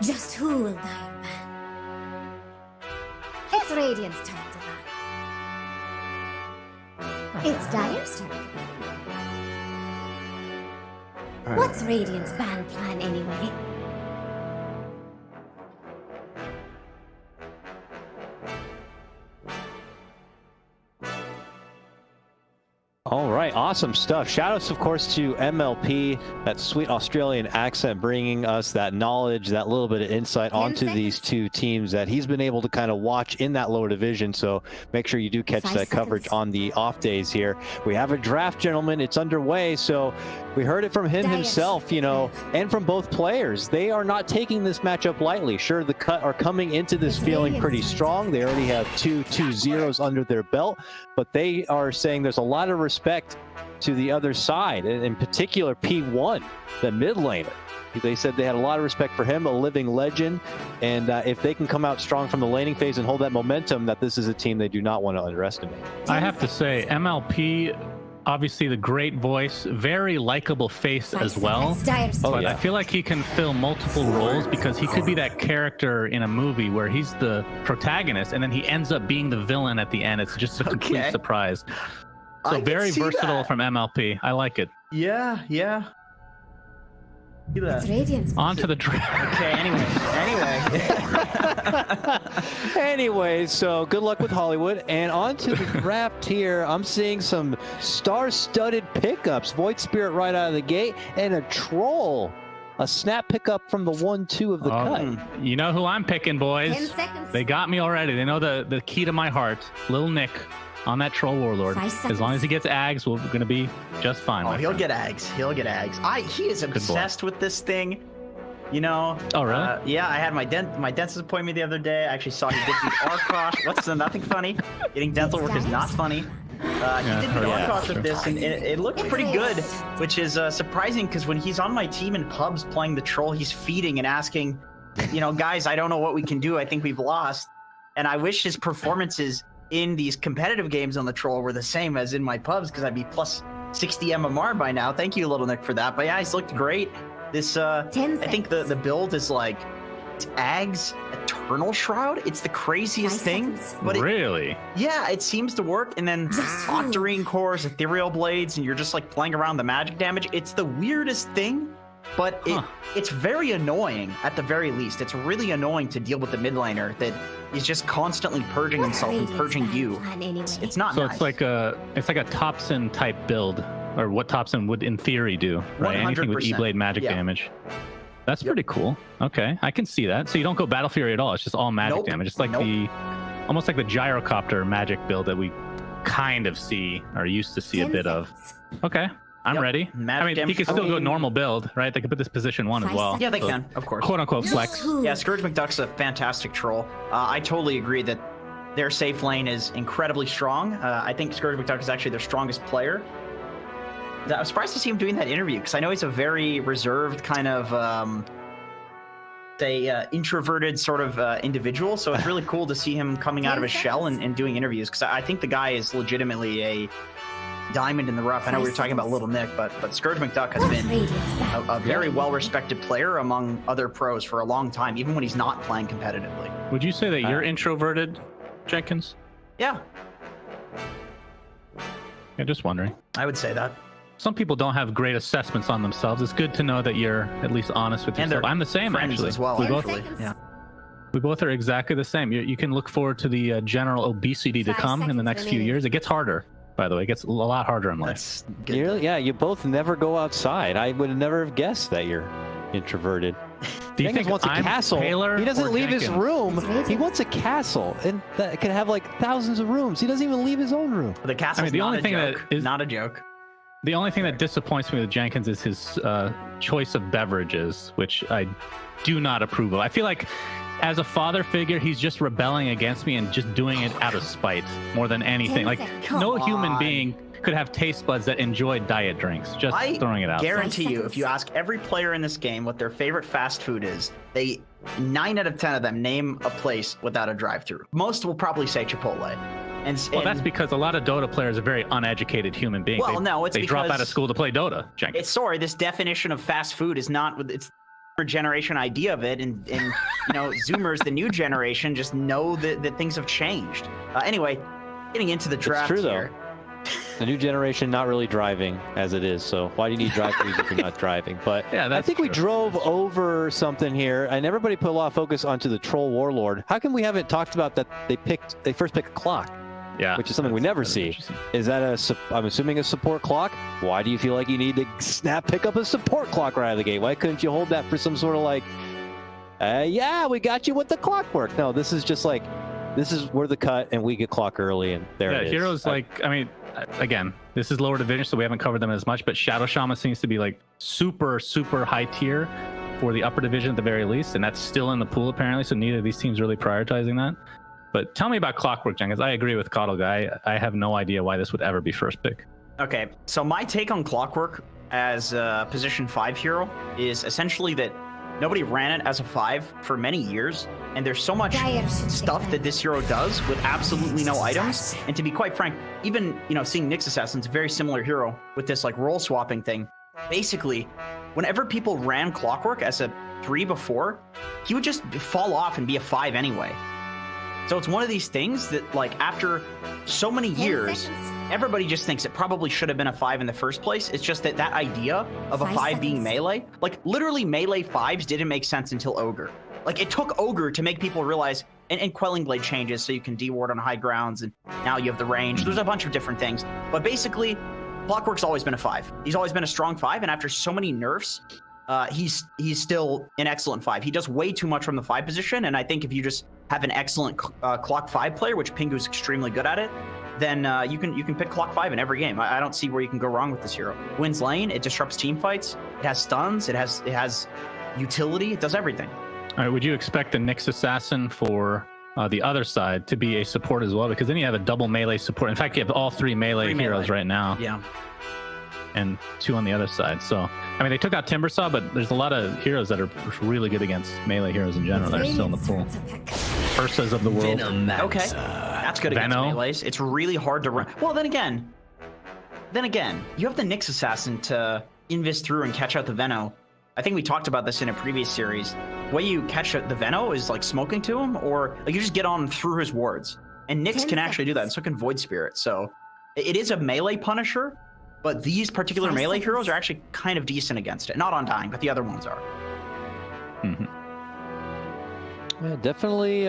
Just who will die, man? It's Radiant's turn to ban. It's Dire's turn to ban. What's Radiant's ban plan anyway? All right, awesome stuff. Shoutouts, of course, to MLP, that sweet Australian accent, bringing us that knowledge, that little bit of insight onto these two teams that he's been able to kind of watch in that lower division. So make sure you do catch that coverage on the off days here. We have a draft, gentlemen. It's underway. So we heard it from him himself, you know, and from both players. They are not taking this matchup lightly. Sure, the Cut are coming into this feeling pretty strong. They already have two 2-0s under their belt, but they are saying there's a lot of respect to the other side, and in particular P1, the mid laner. They said they had a lot of respect for him, a living legend, and if they can come out strong from the laning phase and hold that momentum, that this is a team they do not want to underestimate. I have to say, MLP, obviously the great voice, very likable face as well. But I feel like he can fill multiple roles, because he could be that character in a movie where he's the protagonist and then he ends up being the villain at the end. It's just a complete surprise. So very versatile from MLP. I like it. Yeah. On to the draft. Okay, Anyway, so good luck with Hollywood. And on to the draft here. I'm seeing some star-studded pickups. Void Spirit right out of the gate, and a Troll. A snap pickup from the 1-2 of the cut. You know who I'm picking, boys. 10 seconds. They got me already. They know the key to my heart. Little Nick on that Troll Warlord. As long as he gets Ags, we're going to be just fine. Oh, he'll get Ags. He'll get Ags. He is obsessed with this thing. You know. Oh, really? Yeah, I had my dentist appointment the other day. I actually saw he did the Arcross. What's the nothing funny? Getting dental work is not funny. He did the Arcross with this, and it looked pretty good, which is surprising, because when he's on my team in pubs playing the Troll, he's feeding and asking, you know, guys, I don't know what we can do. I think we've lost. And I wish his performances in these competitive games on the Troll were the same as in my pubs, because I'd be plus 60 MMR by now. Thank you, Little Nick, for that. But yeah, he's looked great. This I think the build is like Ags Eternal Shroud. It's the craziest thing. But really? Yeah, it seems to work. And then Octarine Cores, Ethereal Blades, and you're just like playing around the magic damage. It's the weirdest thing. But it's very annoying, at the very least. It's really annoying to deal with the mid laner that is just constantly purging himself and purging you. It's not nice. So it's like a Thompson type build, or what Thompson would in theory do, right? 100%. Anything with E-Blade magic damage. That's pretty cool. Okay, I can see that. So you don't go Battle Fury at all. It's just all magic damage. It's like almost like the Gyrocopter magic build that we kind of see, or used to see a bit of. Okay. I'm ready. I mean, he could still go normal build, right? They could put this position 1 as well. Yeah, they can, of course. Quote unquote flex. Yeah, Scourge McDuck's a fantastic troll. I totally agree that their safe lane is incredibly strong. I think Scourge McDuck is actually their strongest player. I was surprised to see him doing that interview, because I know he's a very reserved kind of, introverted sort of individual. So it's really cool to see him coming out of his shell and doing interviews, because I think the guy is legitimately a diamond in the rough. I know we were talking about Little Nick, but Scourge McDuck has been a very well-respected player among other pros for a long time, even when he's not playing competitively. Would you say that you're introverted, Jenkins? Yeah. Yeah, just wondering. I would say that. Some people don't have great assessments on themselves. It's good to know that you're at least honest with yourself. I'm the same, actually. As well, we both are exactly the same. You can look forward to the general obesity to come in the next few years. It gets harder. By the way, it gets a lot harder in life. Yeah, you both never go outside. I would never have guessed that you're introverted. Do you think wants a castle? He doesn't leave his room. He wants a castle, and that can have like thousands of rooms. He doesn't even leave his own room. The castle's the only thing that is not a joke. The only thing that disappoints me with Jenkins is his choice of beverages, which I do not approve of. I feel like, as a father figure, he's just rebelling against me and just doing it out of spite more than anything. Like, no human being could have taste buds that enjoy diet drinks. Just throwing it out. I guarantee you, if you ask every player in this game what their favorite fast food is, 9 out of 10 of them name a place without a drive-thru. Most will probably say Chipotle. Well, that's because a lot of Dota players are very uneducated human beings. Well, no, it's they drop out of school to play Dota. This definition of fast food is not. generation idea of it, and you know, Zoomers, the new generation, just know that things have changed. Anyway, getting into the draft it's true, here. though. The new generation not really driving as it is, so why do you need drive-throughs if you're not driving? But yeah, I think we drove over something here, and everybody put a lot of focus onto the Troll Warlord. How come we haven't talked about that they first picked a clock? Yeah, which is something we never see. Is that I'm assuming a support clock? Why do you feel like you need to pick up a support clock right out of the gate? Why couldn't you hold that for some sort of like, yeah, we got you with the clockwork? No, this is just like, this is we're the cut and we get clock early, and there it is. Heroes like, I mean, again, this is lower division, so we haven't covered them as much, but Shadow Shaman seems to be like super high tier for the upper division at the very least, and that's still in the pool apparently, so neither of these teams really prioritizing that. But tell me about Clockwork, Jen, because I agree with Coddle Guy. I have no idea why this would ever be first pick. Okay, so my take on Clockwork as a position 5 hero is essentially that nobody ran it as a 5 for many years, and there's so much stuff that this hero does with absolutely no items. And to be quite frank, even, you know, seeing Nyx Assassin's a very similar hero with this like role swapping thing. Basically, whenever people ran Clockwork as a 3 before, he would just fall off and be a 5 anyway. So it's one of these things that, like, after so many years, everybody just thinks it probably should have been a 5 in the first place. It's just that idea of a 5 being melee, like, literally melee 5s didn't make sense until Ogre. Like, it took Ogre to make people realize, and Quelling Blade changes so you can deward on high grounds, and now you have the range. There's a bunch of different things. But basically, Clockwork's always been a 5. He's always been a strong 5, and after so many nerfs, he's still an excellent 5. He does way too much from the 5 position, and I think if you just have an excellent Clock 5 player, which Pingu's extremely good at it, then you can pick Clock 5 in every game. I don't see where you can go wrong with this hero. Wins lane, it disrupts team fights, it has stuns, it has utility, it does everything. All right, would you expect the Nyx Assassin for the other side to be a support as well? Because then you have a double melee support. In fact, you have all 3 melee heroes right now. Yeah. And 2 on the other side. So, I mean, they took out Timbersaw, but there's a lot of heroes that are really good against melee heroes in general that are still in the pool. Ursas of the world. Okay, that's good against melees. It's really hard to run. Well, then again, you have the Nyx Assassin to invis through and catch out the Veno. I think we talked about this in a previous series. The way you catch the Veno is like smoking to him, or like you just get on through his wards. And Nyx can actually do that, and so can Void Spirit. So it is a melee punisher, but these particular melee heroes are actually kind of decent against it. Not Undying, but the other ones are. Mm-hmm. Yeah, definitely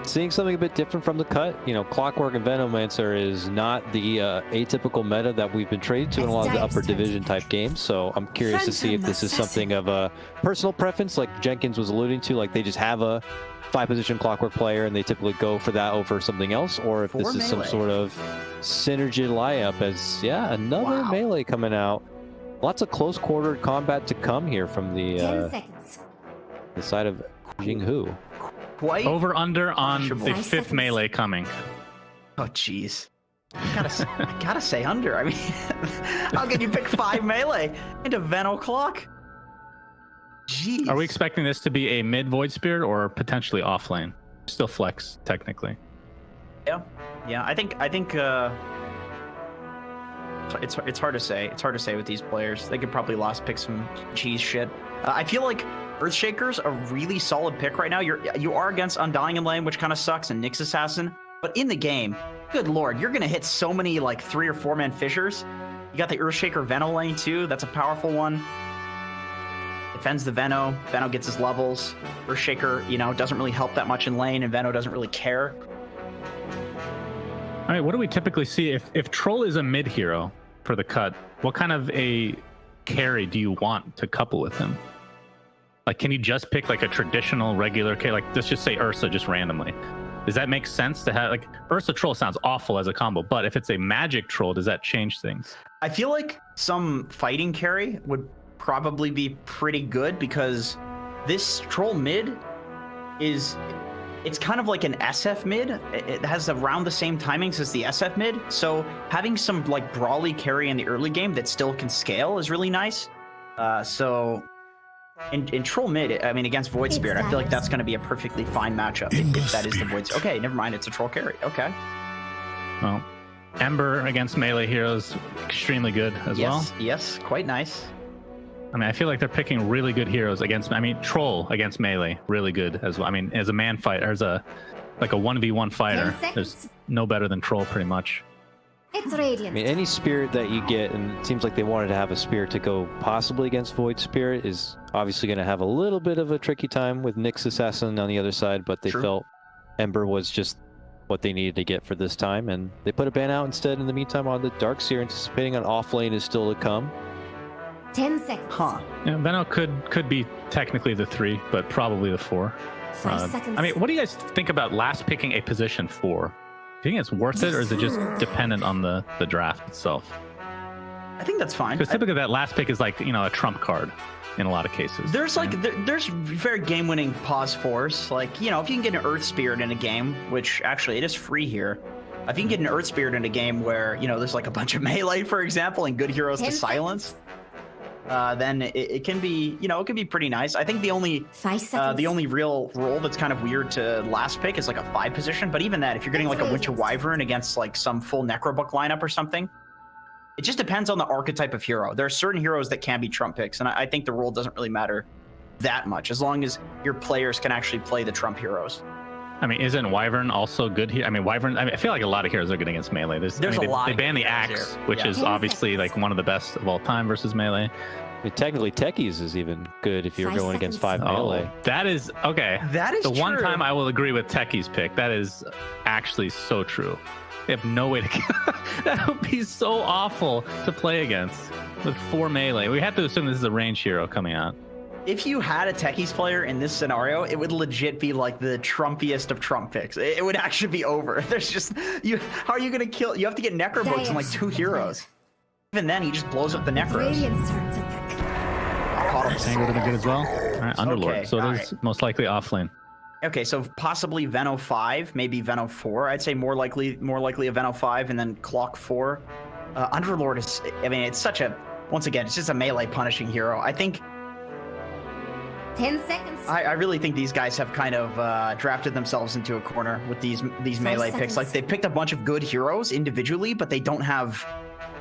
seeing something a bit different from the cut. You know, Clockwork and Venomancer is not the atypical meta that we've been traded to in a lot of the upper division type games. So I'm curious to see if this is something of a personal preference, like Jenkins was alluding to, like they just have a 5-position Clockwork player and they typically go for that over something else, or if this is some sort of synergy lineup as, yeah, another melee coming out. Lots of close quartered combat to come here from the side of Jiang Hu. Over under on the 5th melee coming. Oh, jeez. I gotta say under. I mean, how can you pick 5 melee into Veno Clock? Jeez. Are we expecting this to be a mid Void Spirit or potentially off lane? Still flex, technically. Yeah. I think it's hard to say. It's hard to say with these players. They could probably last pick some cheese shit. I feel like Earthshaker's a really solid pick right now. You are against Undying in lane, which kind of sucks, and Nyx Assassin. But in the game, good lord, you're gonna hit so many like 3 or 4 man fissures. You got the Earthshaker Veno lane too. That's a powerful one. Defends the Veno. Veno gets his levels. Earthshaker, you know, doesn't really help that much in lane, and Veno doesn't really care. All right, what do we typically see if Troll is a mid hero for the cut? What kind of a carry do you want to couple with him? Like, can you just pick like a traditional regular carry? Like, let's just say Ursa just randomly. Does that make sense to have, like, Ursa Troll sounds awful as a combo, but if it's a magic Troll, does that change things? I feel like some fighting carry would probably be pretty good, because this Troll mid it's kind of like an SF mid. It has around the same timings as the SF mid, so having some like brawly carry in the early game that still can scale is really nice. So in Troll mid, I mean, against Void Spirit, I feel like that's going to be a perfectly fine matchup if that is the Void Spirit. Okay, never mind, it's a Troll carry. Okay. Well, Ember against melee heroes, extremely good as well. Yes, quite nice. I mean, I feel like they're picking really good heroes against. I mean, Troll against melee, really good as well. I mean, as a man fighter, as a 1v1 fighter, there's no better than Troll, pretty much. It's radiant. I mean, any spirit that you get, and it seems like they wanted to have a spirit to go possibly against Void Spirit, is obviously going to have a little bit of a tricky time with Nyx Assassin on the other side, but they felt Ember was just what they needed to get for this time, and they put a ban out instead in the meantime on the Darkseer, anticipating an off lane is still to come. 10 seconds. Huh. Yeah, Veno could be technically the 3, but probably the 4. 5 seconds. I mean, what do you guys think about last picking a position 4? Do you think it's worth it, or is it just dependent on the draft itself? I think that's fine. Because typically that last pick is like, you know, a trump card in a lot of cases. There's like there's very game-winning pause 4s. Like, you know, if you can get an Earth Spirit in a game, which actually it is free here. If you can get an Earth Spirit in a game where, you know, there's like a bunch of melee, for example, and good heroes to silence, then it can be, you know, it can be pretty nice. I think the only real role that's kind of weird to last pick is like a 5 position. But even that, if you're getting like a Winter Wyvern against like some full Necrobook lineup or something, it just depends on the archetype of hero. There are certain heroes that can be trump picks, and I think the role doesn't really matter that much as long as your players can actually play the trump heroes. I mean, isn't Wyvern also good here? I mean, Wyvern, I feel like a lot of heroes are good against melee. There's a lot. They banned the Axe, which is obviously like one of the best of all time versus melee. I mean, technically, Techies is even good if you're going against 5 melee. That is, okay. That is the true. one time I will agree with Techie's pick. That is actually so true. They have no way to kill. That would be so awful to play against with 4 melee. We have to assume this is a range hero coming out. If you had a Techies player in this scenario, it would legit be like the trumpiest of trump picks. It would actually be over. There's just, how are you going to kill? You have to get Necrobooks and like 2 heroes. Even then, he just blows up the Necros. Radiant's turn to pick. Saying would have been good as well. All right, Underlord. Okay, So it is most likely off lane. Okay, so possibly Veno 5, maybe Veno 4. I'd say more likely a Veno 5 and then Clock 4. Underlord is, I mean, it's such a, once again, it's just a melee punishing hero. I think 10 seconds. I really think these guys have kind of drafted themselves into a corner with these melee picks. Like, they picked a bunch of good heroes individually, but they don't have,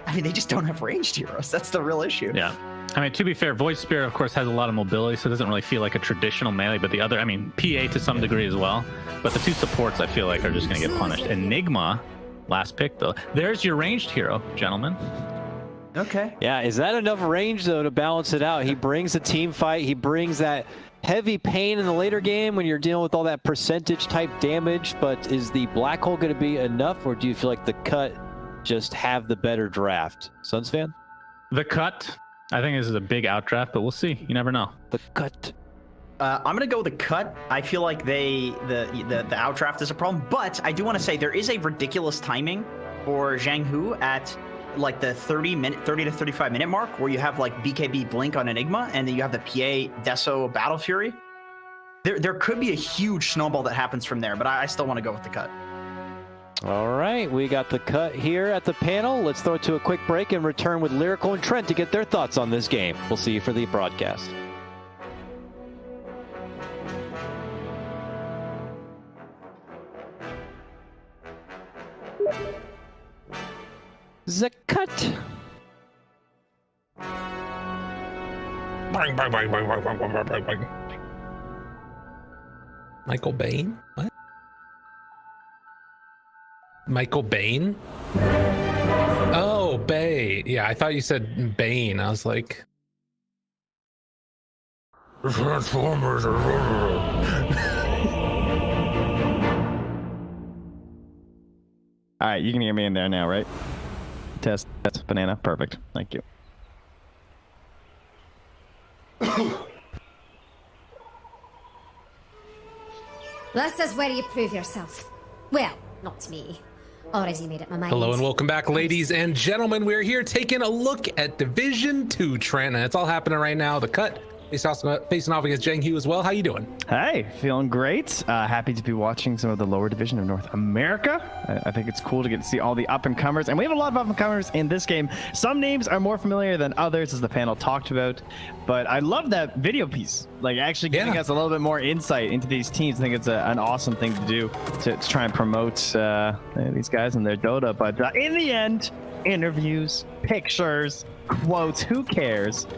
I mean, they just don't have ranged heroes. That's the real issue. Yeah. I mean, to be fair, Void Spirit, of course, has a lot of mobility, so it doesn't really feel like a traditional melee, but the other, I mean, PA to some degree as well, but the 2 supports, I feel like, are just going to get punished. Enigma, last pick, though. There's your ranged hero, gentlemen. Okay. Yeah, is that enough range, though, to balance it out? He brings a team fight. He brings that heavy pain in the later game when you're dealing with all that percentage-type damage, but is the Black Hole going to be enough, or do you feel like the Cut just have the better draft? Suns fan? The Cut. I think this is a big outdraft, but we'll see. You never know. The Cut. I'm gonna go with the Cut. I feel like the outdraft is a problem, but I do want to say there is a ridiculous timing for Jiang Hu at like the 30 to 35 minute mark, where you have like BKB Blink on Enigma, and then you have the PA Deso Battle Fury. There could be a huge snowball that happens from there, but I still want to go with the Cut. All right, we got the Cut here at the panel. Let's throw it to a quick break and return with Lyrical and Trent to get their thoughts on this game. We'll see you for the broadcast. The Cut. Michael Bain? What? Michael Bain? Oh, Bay. Yeah, I thought you said Bane. I was like... Transformers. All right, you can hear me in there now, right? Test, banana. Perfect. Thank you. This is where you prove yourself. Well, not me. Already made up my mind. Hello and welcome back, ladies and gentlemen. We're here taking a look at Division 2, Trent, and it's all happening right now. The Cut facing off against Jiang Hu as well. How you doing? Hey, feeling great. Happy to be watching some of the lower division of North America. I think it's cool to get to see all the up-and-comers, and we have a lot of up-and-comers in this game. Some names are more familiar than others, as the panel talked about, but I love that video piece, like actually giving us a little bit more insight into these teams. I think it's an awesome thing to do to try and promote these guys and their Dota, but in the end, interviews, pictures, quotes, who cares?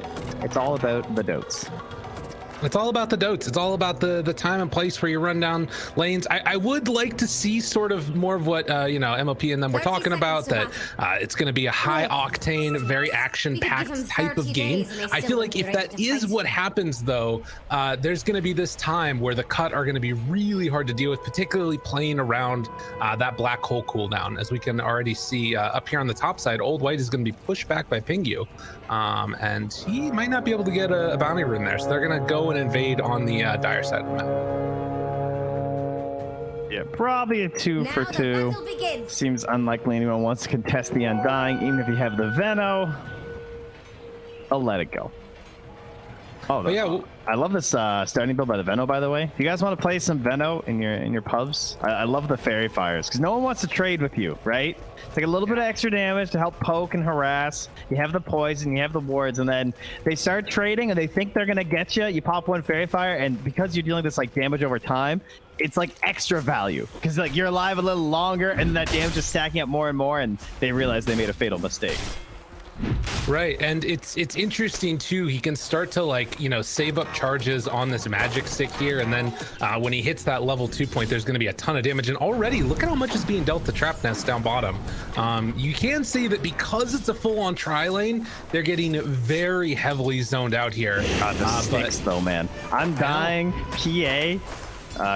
It's all about the dotes. It's all about the dotes. It's all about the time and place where you run down lanes. I would like to see sort of more of what you know, MOP and them were talking about, that it's going to be a high octane, very action packed type of game. I feel like if that is what happens though, there's going to be this time where the cut are going to be really hard to deal with, particularly playing around that black hole cooldown. As we can already see up here on the top side, Old White is going to be pushed back by Pingu, and he might not be able to get a bounty rune there, so they're going to go and invade on the dire side of the map. Yeah, probably a 2 for 2. Seems unlikely anyone wants to contest the Undying, even if you have the Veno. I'll let it go. Oh, yeah. I love this starting build by the Veno, by the way. If you guys want to play some Veno in your pubs, I love the Fairy Fires, because no one wants to trade with you, right? Take a little bit of extra damage to help poke and harass. You have the poison, you have the wards, and then they start trading, and they think they're going to get you. You pop one Fairy Fire, and because you're dealing this like damage over time, it's like extra value, because like you're alive a little longer, and that damage is stacking up more and more, and they realize they made a fatal mistake. Right, and it's interesting too. He can start to, like, you know, save up charges on this magic stick here, and then when he hits that level 2 point, there's going to be a ton of damage. And already, look at how much is being dealt to Trap Nest down bottom. You can see that because it's a full-on tri-lane, they're getting very heavily zoned out here. God, the sticks though, man. Undying, PA.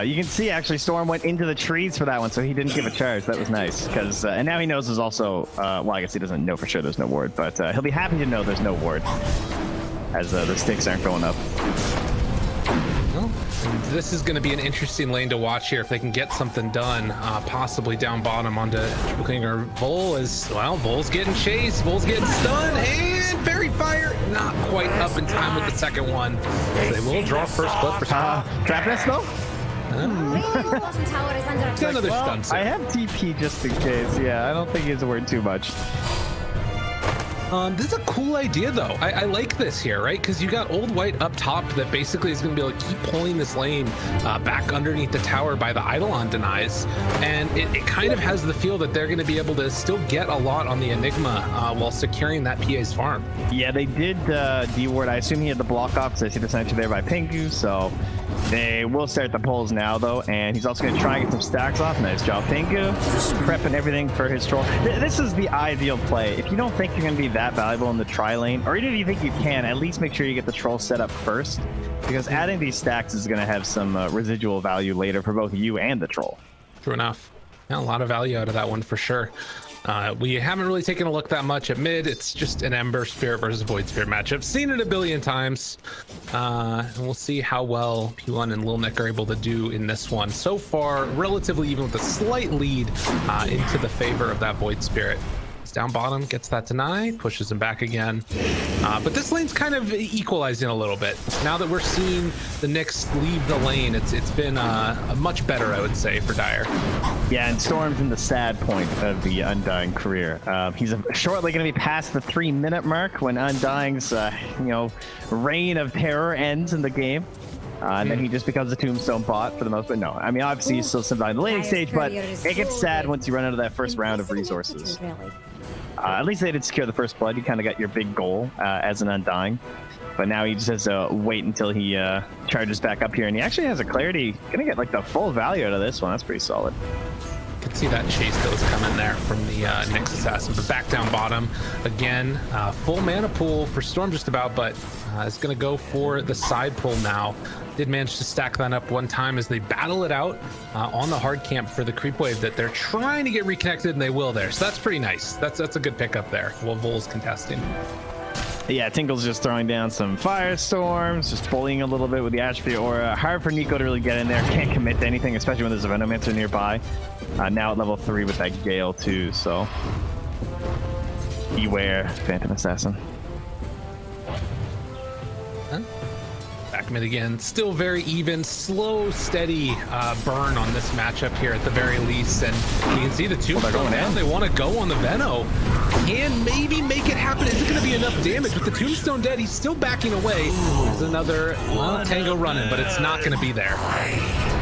You can see actually Storm went into the trees for that one, so he didn't give a charge. That was nice, because and now he knows there's also well, I guess he doesn't know for sure there's no ward, but he'll be happy to know there's no ward, as the sticks aren't going up. Well, and this is going to be an interesting lane to watch here if they can get something done, possibly down bottom onto Triple King or Vol. As well, Vol's getting chased, Vol's getting stunned, and Fairy Fire not quite up in time with the second one. They will draw first blood for Trap Nest though. Another stun set. I have TP just in case. Yeah, I don't think he's worried too much. This is a cool idea though. I like this here, right? Because you got Old White up top that basically is going to be able to keep pulling this lane back underneath the tower by the Eidolon denies, and it kind of has the feel that they're going to be able to still get a lot on the Enigma while securing that PA's farm. Yeah, they did D-ward. I assume he had the block off, because I see the sentry there by Pingu, so they will start the pulls now though, and he's also going to try and get some stacks off. Nice job, Pingu. Prepping everything for his troll. This is the ideal play. If you don't think you're going to be that valuable in the tri lane, or even if you think you can, at least make sure you get the troll set up first, because adding these stacks is going to have some residual value later for both you and the troll. True enough. Yeah, a lot of value out of that one for sure. We haven't really taken a look that much at mid. It's just an Ember Spirit versus Void Spirit matchup. Seen it a billion times. And we'll see how well P1 and Lil Nick are able to do in this one. So far, relatively even with a slight lead into the favor of that Void Spirit. Down bottom, gets that deny, pushes him back again. But this lane's kind of equalizing a little bit. Now that we're seeing the Knicks leave the lane, it's been a much better, I would say, for Dire. Yeah, and Storm's in the sad point of the Undying career. He's shortly going to be past the 3-minute mark when Undying's, reign of terror ends in the game. And then he just becomes a tombstone bot for the most part. No, I mean, obviously he's still sometimes in the laning stage, but it gets sad once you run out of that first round of resources. At least they did secure the first blood. You kind of got your big goal as an Undying. But now he just has to wait until he charges back up here. And he actually has a clarity. Gonna get like the full value out of this one. That's pretty solid. Could see that chase that was coming there from the Nyx Assassin. But back down bottom again. Full mana pool for Storm just about, but is going to go for the side pull now. Did manage to stack that up one time as they battle it out on the hard camp for the creep wave that they're trying to get reconnected, and they will there. So that's pretty nice. That's a good pickup there while Vol's contesting. Yeah, Tinkle's just throwing down some firestorms, just bullying a little bit with the Atrophy Aura. Hard for Nico to really get in there. Can't commit to anything, especially when there's a Venomancer nearby. Now at level 3 with that Gale too, so beware, Phantom Assassin. Back mid again, still very even, slow, steady burn on this matchup here at the very least, and you can see the two going down. They want to go on the Veno and maybe make it happen. Is it going to be enough damage? With the Tombstone dead, he's still backing away. There's another Tango running, but it's not going to be there.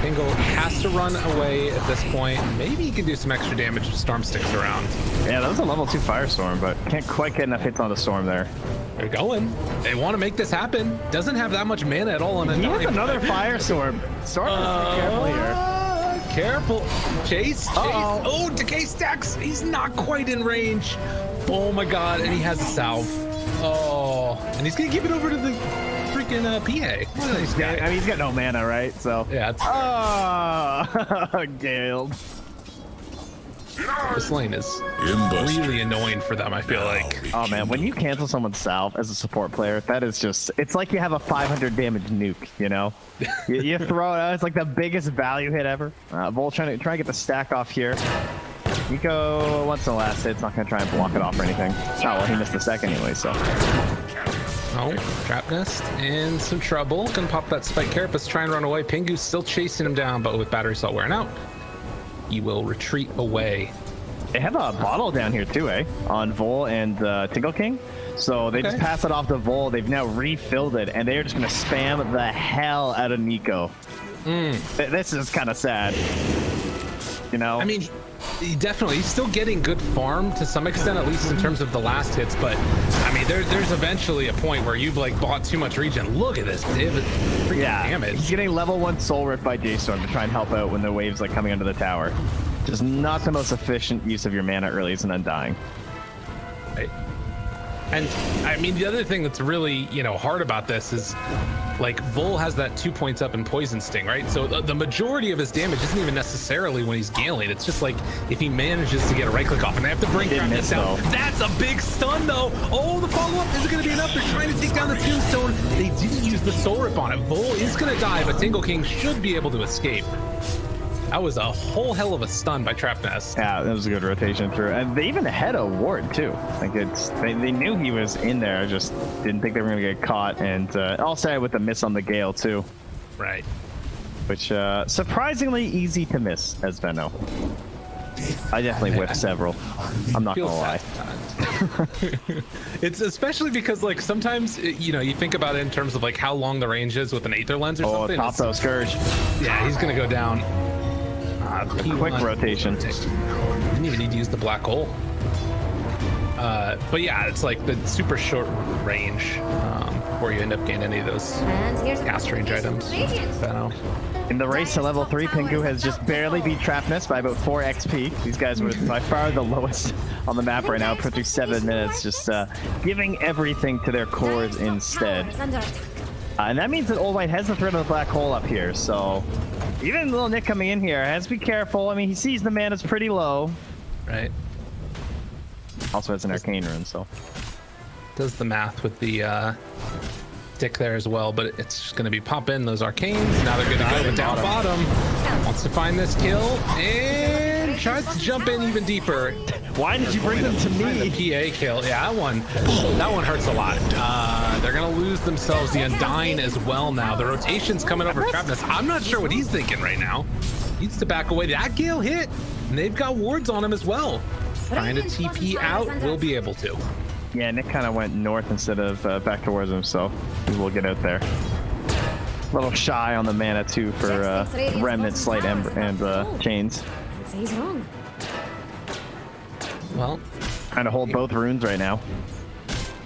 Tango has to run away at this point. Maybe he can do some extra damage if Storm sticks around. Yeah, that was a level 2 Firestorm, but can't quite get enough hits on the Storm there. They're going. They want to make this happen. Doesn't have that much mana at all on the He has another fire sword. Sword, careful here. Careful. Chase. Uh-oh. Oh, decay stacks. He's not quite in range. Oh my god, and he has a salve. Oh, and he's gonna give it over to the freaking PA. What a nice guy. I mean, he's got no mana, right? So Yeah, it's, Gale. this lane is really annoying for them, I feel like. Oh man, when you cancel someone's salve as a support player, that is just, it's like you have a 500 damage nuke, you know? you throw it out, it's like the biggest value hit ever. Vol trying to get the stack off here. Nico, once in the last hit, it's not gonna try and block it off or anything. Oh well, he missed the second anyway, so. Oh, trap nest in some trouble. Gonna pop that spike carapace, try and run away. Pingu's still chasing him down, but with battery cell wearing out, he will retreat away. They have a bottle down here too, eh? On Vol and Tingle King. So they just pass it off to Vol. They've now refilled it, and they're just gonna spam the hell out of Nico. This is kind of sad. You know? I mean, he's still getting good farm to some extent, at least in terms of the last hits, but I mean, there's eventually a point where you've like bought too much regen. Look at this damage. He's getting level 1 soul ripped by J-Storm to try and help out when the wave's like coming under the tower. Just not the most efficient use of your mana early as an undying. Right. And I mean, the other thing that's really, hard about this is like Vol has that 2 points up in Poison Sting, right? So the majority of his damage isn't even necessarily when he's Galing. It's just like if he manages to get a right click off, and they have to bring this down. That's a big stun though. Oh, the follow-up isn't going to be enough. They're trying to take down the Tombstone. They didn't use the Soul Rip on it. Vol is going to die, but Tingle King should be able to escape. That was a whole hell of a stun by Trap Nest. Yeah, that was a good rotation through. And they even had a ward too. Like they knew he was in there, just didn't think they were gonna get caught. And all started with the miss on the Gale too. Right. Which surprisingly easy to miss as Venno. I definitely whiffed several. I'm not gonna lie. It's especially because like sometimes you think about it in terms of like how long the range is with an Aether Lens or something. Oh, top though, Scourge. Yeah, he's gonna go down. Quick rotation. Didn't even need to use the black hole. But yeah, it's like the super short range where you end up getting any of those cast range items. In the race to level 3, Pingu has just barely beat Trap Nest by about 4 XP. These guys were by far the lowest on the map right now, pushing 7 minutes, just giving everything to their cores instead. And that means that Old White has the threat of the black hole up here, so even little Nick coming in here has to be careful. I mean, he sees the mana's pretty low. Right. Also has an arcane rune, so. Does the math with the stick there as well, but it's just going to be pop in those arcanes. Now they're going to go down bottom. Wants to find this kill and tries to jump in even deeper. Why did you bring them to me? The PA kill. Yeah, that one hurts a lot. They're going to lose themselves the Undying as well now. The rotation's coming over Trap Nest. I'm not sure what he's thinking right now. He needs to back away. That Gale hit, and they've got wards on him as well. Trying to TP out, will be able to. Yeah, Nick kind of went north instead of back towards him, so we will get out there. A little shy on the mana too for Remnant, Slight, and Chains. He's wrong. Well, trying to hold both runes right now.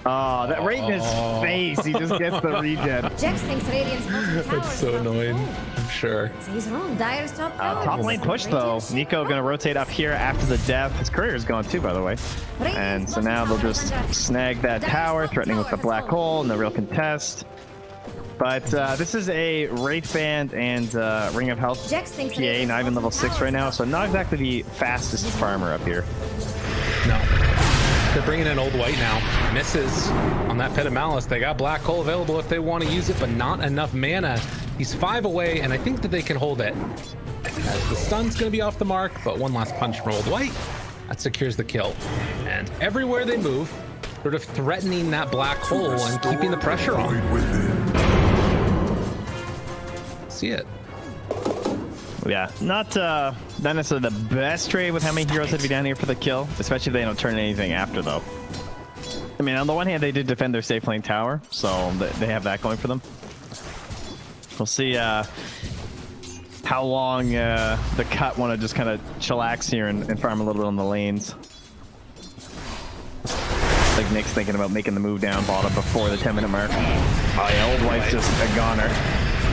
Oh, that right in his face. He just gets the regen. Jax thinks Radiant's that's so annoying. I'm sure. He's wrong. Dire's top top lane push though. Nico gonna rotate up here after the death. His courier's gone too, by the way. And so now they'll just snag that tower, threatening with the black hole, no real contest. But this is a Wraith Band and Ring of Health PA, not even level 6 right now, so not exactly the fastest farmer up here. No. They're bringing in Old White now. Misses on that Pit of Malice. They got Black Hole available if they want to use it, but not enough mana. He's 5 away, and I think that they can hold it. As the stun's going to be off the mark, but one last punch from Old White. That secures the kill. And everywhere they move, sort of threatening that black hole and keeping the pressure on. See it. Yeah, not necessarily the best trade with how many heroes had to be down here for the kill, especially if they don't turn anything after, though. I mean, on the one hand, they did defend their safe lane tower, so they have that going for them. We'll see how long the cut want to just kind of chillax here and farm a little bit on the lanes. The like Nick's thinking about making the move down bottom before the 10-minute mark. Oh yeah, old wife's just a goner.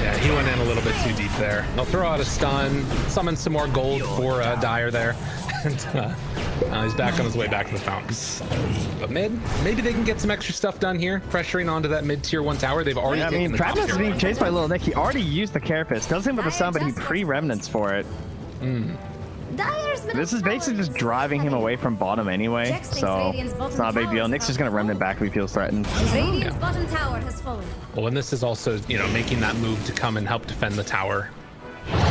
Yeah, he went in a little bit too deep there. They'll throw out a stun, summon some more gold for Dyer there. And he's back on his way back to the fountain. But mid, maybe they can get some extra stuff done here, pressuring onto that mid tier 1 tower. They've already taken the top Travis is tier being one. chased by Little Nick. He already used the Carapace. Does him with the stun, but he pre-remnants for it. This is basically just driving him away from bottom anyway, so it's not a big deal. Nick's just gonna remnant back if he feels threatened. Radiant's bottom tower has fallen. Well, and this is also, you know, making that move to come and help defend the tower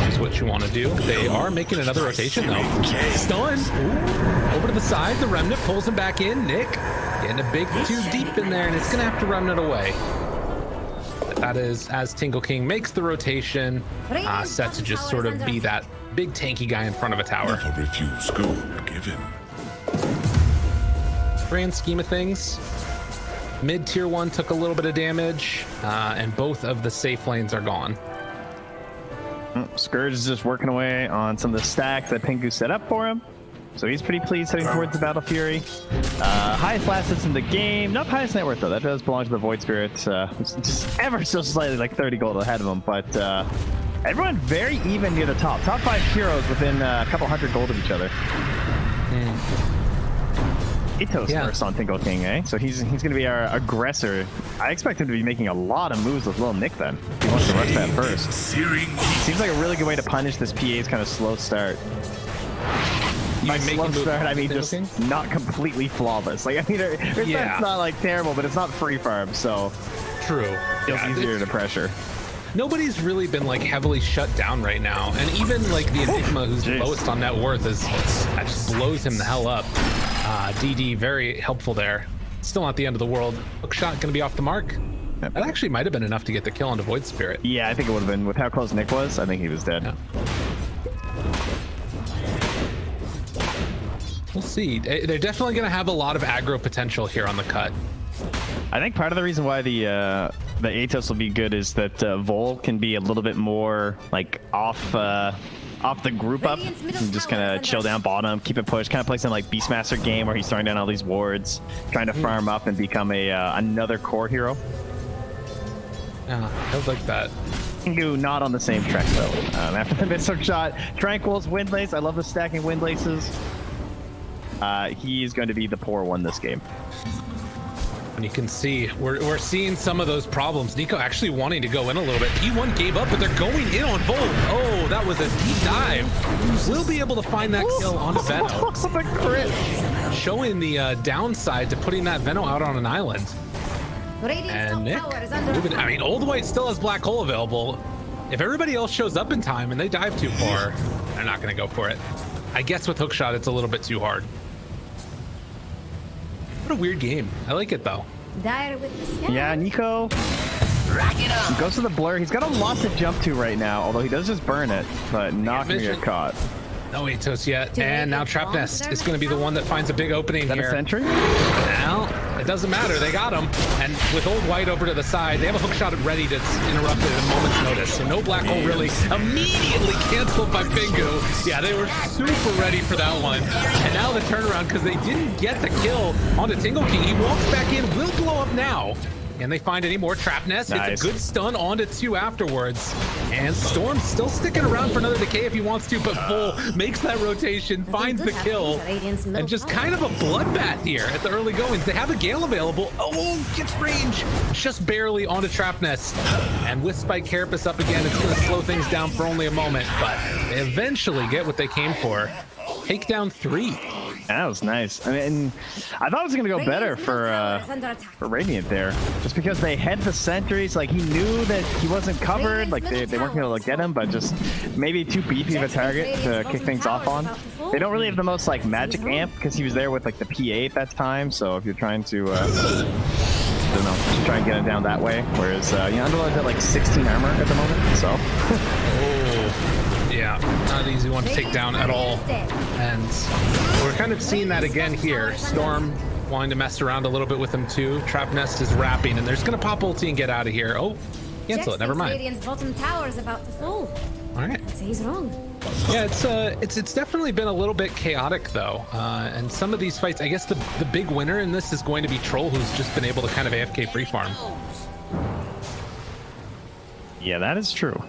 is what you want to do. They are making another rotation though. Stun. Ooh. Over to the side, the remnant pulls him back in. Nick getting a big too deep in there, and it's gonna have to remnant away. That is as Tingle King makes the rotation, set to just sort of be that big tanky guy in front of a tower. Never refuse gold given. Grand scheme of things, mid tier 1 took a little bit of damage, and both of the safe lanes are gone. Scourge is just working away on some of the stacks that Pingu set up for him. So he's pretty pleased heading towards the Battle Fury. Highest last hits in the game. Not highest net worth though. That does belong to the Void Spirits. Just ever so slightly like 30 gold ahead of him. But everyone very even near the top. Top 5 heroes within a couple hundred gold of each other. Itos first on Tingle King, eh? So he's going to be our aggressor. I expect him to be making a lot of moves with Little Nick then. He wants to rush that first. Seems like a really good way to punish this PA's kind of slow start. By slow start, I mean just not completely flawless. Like, I mean, it's not like terrible, but it's not free farm, so true. Feels easier to pressure. Nobody's really been like heavily shut down right now, and even like the Enigma, who's lowest on net worth, that just blows him the hell up. DD very helpful there. Still not the end of the world. Hookshot gonna be off the mark. That actually might have been enough to get the kill onto Void Spirit. Yeah, I think it would have been. With how close Nick was, I think he was dead. Yeah. We'll see. They're definitely going to have a lot of aggro potential here on the cut. I think part of the reason why the Atos will be good is that Vol can be a little bit more like off the group up and just kind of chill down bottom, keep it pushed, kind of play some like Beastmaster game where he's throwing down all these wards, trying to farm up and become a another core hero. Yeah, I like that. Pingu not on the same track though. After the missile shot, Tranquil's Windlace. I love the stacking Windlaces. He is going to be the poor one this game. And you can see we're seeing some of those problems. Nico actually wanting to go in a little bit. P1 gave up, but they're going in on Volt. Oh, that was a deep dive. We'll be able to find that kill on Veno. The crit. Showing the downside to putting that Veno out on an island. And Nick, I mean, Old White still has Black Hole available. If everybody else shows up in time and they dive too far, they're not going to go for it. I guess with Hookshot, it's a little bit too hard. What a weird game. I like it though. Yeah, Nico goes to the blur. He's got a lot to jump to right now, although he does just burn it, but not gonna get caught. No Atos yet. And now Trap Nest is going to be the one that finds a big opening here. Is that a sentry? Now, it doesn't matter. They got him. And with Old White over to the side, they have a hook shot ready to interrupt it at a moment's notice. So no Black Hole really immediately canceled by Pingu. Yeah, they were super ready for that one. And now the turnaround, because they didn't get the kill onto Tingle King. He walks back in, will blow up now. Can they find any more Trap Nest? Nice. It's a good stun onto 2 afterwards. And Storm's still sticking around for another decay if he wants to, but Bull makes that rotation, finds the kill, and just kind of a bloodbath here at the early goings. They have a Gale available. Oh, gets range just barely onto Trap Nest. And with Spike Carapace up again, it's going to slow things down for only a moment, but they eventually get what they came for. Take down 3. That was nice. I mean, I thought it was gonna go better for Radiant there, just because they had the sentries. Like, he knew that he wasn't covered. Like, they weren't gonna get him, but just maybe too beefy of a target to kick things off on. They don't really have the most like magic amp because he was there with like the PA at that time. So if you're trying to, I don't know, just try and get it down that way. Whereas, Underlord's at like 16 armor at the moment. So. Yeah, not an easy one to take down at all. And we're kind of seeing that again here. Storm wanting to mess around a little bit with him too. Trap Nest is wrapping, and they're just going to pop ulti and get out of here. Oh, cancel it, never mind. Bottom tower is about to fall. All right. He's wrong. Yeah, it's definitely been a little bit chaotic though, and some of these fights, I guess the big winner in this is going to be Troll, who's just been able to kind of AFK free farm. Yeah, that is true.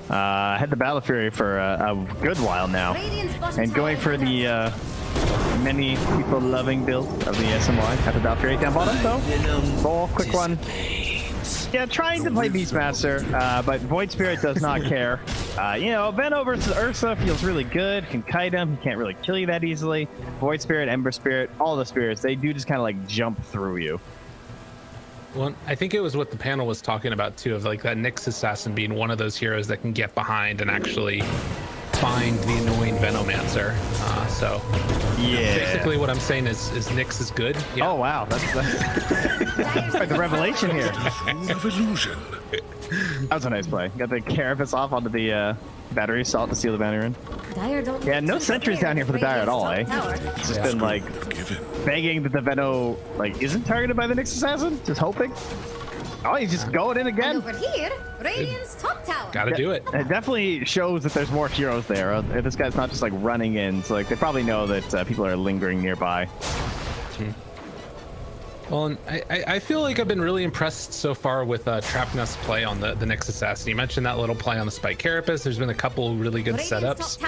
I had the Battle Fury for a good while now, and going for the many people loving build of the SMY. Had the Battle Fury down bottom though. Ball, quick one. Yeah, trying to play Beastmaster, but Void Spirit does not care. You know, Veno versus Ursa feels really good. Can kite him. He can't really kill you that easily. Void Spirit, Ember Spirit, all the spirits, they do just kind of like jump through you. Well, I think it was what the panel was talking about too, of like that Nyx Assassin being one of those heroes that can get behind and actually find the annoying Venomancer. So yeah, basically what I'm saying is Nyx is good. Yeah. Oh wow, that's quite the revelation here. Illusion. That was a nice play. Got the Carapace off onto the battery assault to seal the boundary run. Yeah, no sentries down here for the Dire at all, eh? It's just been like begging that the Veno like isn't targeted by the Nyx Assassin, just hoping. Oh, he's just going in again. Over here, Radiant's top tower. Gotta do it. It definitely shows that there's more heroes there. This guy's not just like running in, so like they probably know that people are lingering nearby. Well, and I feel like I've been really impressed so far with Trapnest's play on the Nyx Assassin. You mentioned that little play on the Spike Carapace. There's been a couple really good setups.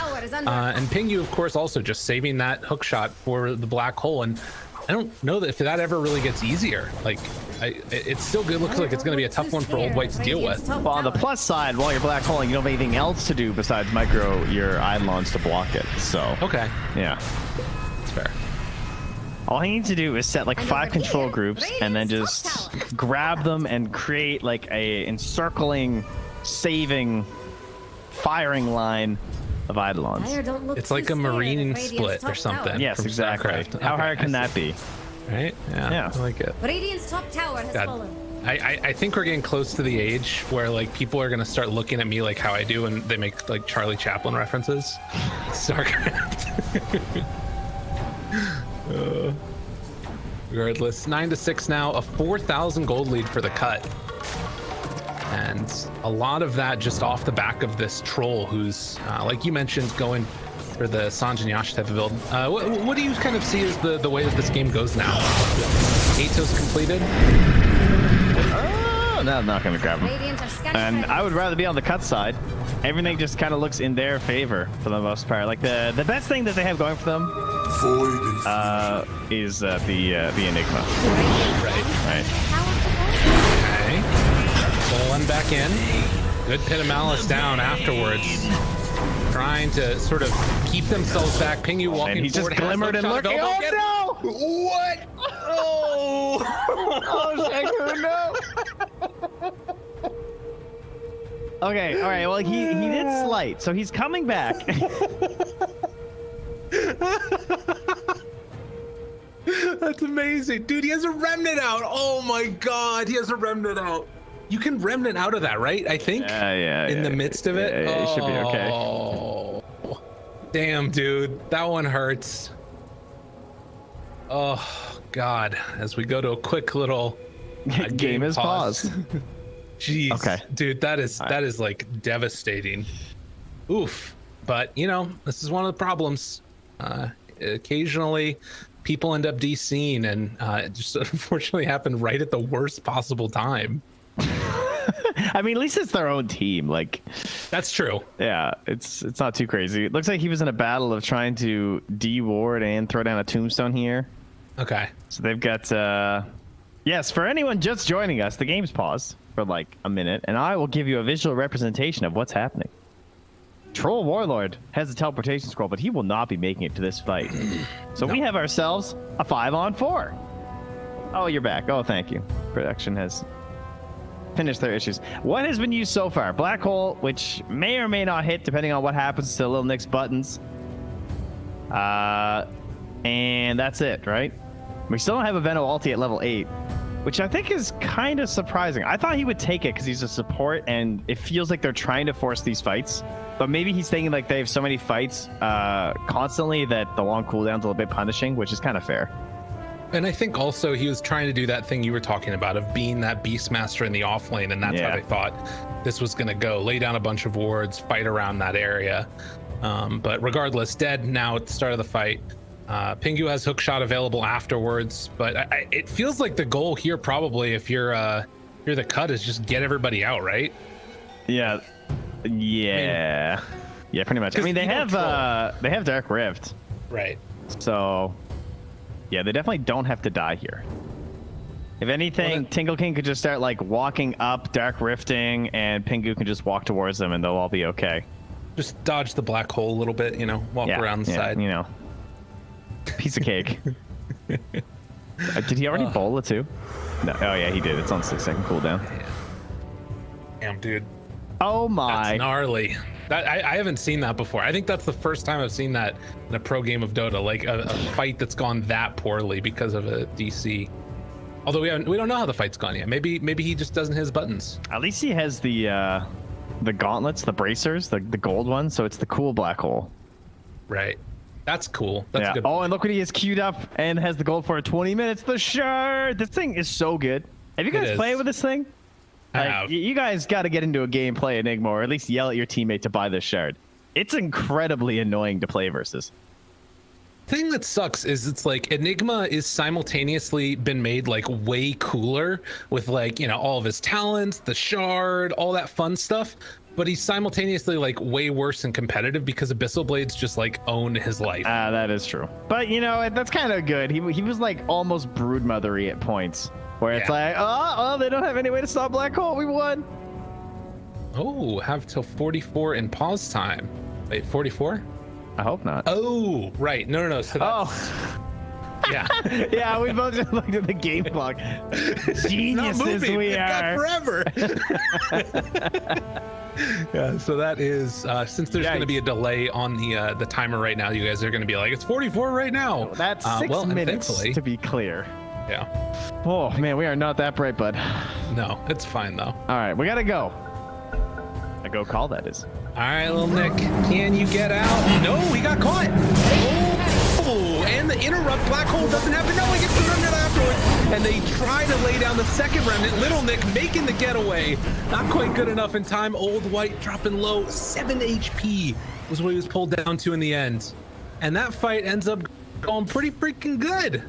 And Pingu, of course, also just saving that hook shot for the black hole. And I don't know that if that ever really gets easier. Like, it's still good. Looks like it's going to be a tough one for Old White to deal with. Well, on the plus side, while you're black holing, you don't have anything else to do besides micro your Eidolons to block it. So okay, yeah, it's fair. All he needs to do is set like 5 control groups and then just grab them and create like a encircling, saving, firing line of Eidolons. It's like a marine split or something. Yes, exactly. StarCraft. How Okay, hard can that be? Right? Yeah, I like it. Radiant's top tower has fallen. I think we're getting close to the age where like people are gonna start looking at me like how I do, and they make like Charlie Chaplin references. StarCraft. Regardless, 9-6 now, a 4,000 gold lead for the cut, and a lot of that just off the back of this Troll, who's like you mentioned, going for the Sanjin Yash type of build. What do you kind of see as the way that this game goes now? Ato's completed. Oh, no, I'm not gonna grab him. And I would rather be on the cut side. Everything just kind of looks in their favor for the most part. Like the best thing that they have going for them is the Enigma. Right. Okay. Pulling back in. Good Pit of Malice down afterwards. Trying to sort of keep themselves back. Pingu walking and he forward. Just glimmered and looking. Oh no! What? Oh! Oh, Shaku, no! Okay, all right. Well, he did slight, so he's coming back. That's amazing, dude. He has a remnant out. Oh my god, he has a remnant out. You can remnant out of that, right? I think. Yeah. In the midst of it. Yeah, it should be okay. Oh, damn, dude, that one hurts. Oh god. As we go to a quick little game is paused. Jeez, okay, dude, that is like devastating. Oof. But you know, this is one of the problems. Occasionally, people end up DCing, and it just unfortunately happened right at the worst possible time. I mean, at least it's their own team. Like, that's true. Yeah, it's not too crazy. It looks like he was in a battle of trying to de-ward and throw down a tombstone here. Okay. So they've got. Yes, for anyone just joining us, the game's paused for like a minute, and I will give you a visual representation of what's happening. Troll Warlord has a teleportation scroll, but he will not be making it to this fight. So we have ourselves a 5-on-4. Oh, you're back. Oh, thank you. Production has finished their issues. What has been used so far? Black Hole, which may or may not hit depending on what happens to Little Nick's buttons. And that's it, right? We still don't have a Veno ulti at level 8, which I think is kind of surprising. I thought he would take it because he's a support, and it feels like they're trying to force these fights. But maybe he's thinking like they have so many fights constantly that the long cooldown's a little bit punishing, which is kind of fair. And I think also he was trying to do that thing you were talking about of being that Beastmaster in the off lane, and that's how they thought this was going to go. Lay down a bunch of wards, fight around that area. But regardless, dead now at the start of the fight. Pingu has hook shot available afterwards, but it feels like the goal here probably, if you're the cut, is just get everybody out, right? Yeah, yeah, yeah, pretty much. I mean, they have Dark Rift, right? So yeah, they definitely don't have to die here. If anything, Tingle King could just start like walking up, Dark Rifting, and Pingu can just walk towards them, and they'll all be okay. Just dodge the black hole a little bit, you know, walk around the side. You know, piece of cake. Did he already bowl it too? No. Oh yeah, he did. It's on 6-second cooldown. Damn, dude. Oh my. That's gnarly. I haven't seen that before. I think that's the first time I've seen that in a pro game of Dota, like a fight that's gone that poorly because of a DC. Although we don't know how the fight's gone yet. Maybe he just doesn't hit his buttons. At least he has the gauntlets, the bracers, the gold ones, so it's the cool black hole. Right. That's cool. That's good. Oh, and look what he has queued up and has the gold for 20 minutes. The shard. This thing is so good. Have you guys played with this thing? Like, you guys got to get into a game, play Enigma, or at least yell at your teammate to buy this shard. It's incredibly annoying to play versus. Thing that sucks is it's like Enigma is simultaneously been made like way cooler with like, you know, all of his talents, the shard, all that fun stuff. But he's simultaneously like way worse and competitive because Abyssal Blades just like own his life. That is true. But you know, that's kind of good. He was like almost broodmothery at points where it's like, oh, they don't have any way to stop Black Hole. We won. Oh, have till 44 in pause time. Wait, 44? I hope not. Oh, right. No. So that's... Yeah. Yeah, we both just looked at the game clock. Geniuses we are. Forever. Yeah, so that is since there's going to be a delay on the timer right now, you guys are going to be like, it's 44 right now. That's 6 minutes to be clear. Yeah. Oh man, we are not that bright, bud. No, it's fine though. All right, we gotta go. A go call, that is. All right, little Nick, can you get out? No, he got caught. Oh, and the interrupt black hole doesn't happen. No, he gets the remnant afterwards. And they try to lay down the second remnant. Little Nick making the getaway. Not quite good enough in time. Old White dropping low. 7 HP was what he was pulled down to in the end. And that fight ends up going pretty freaking good.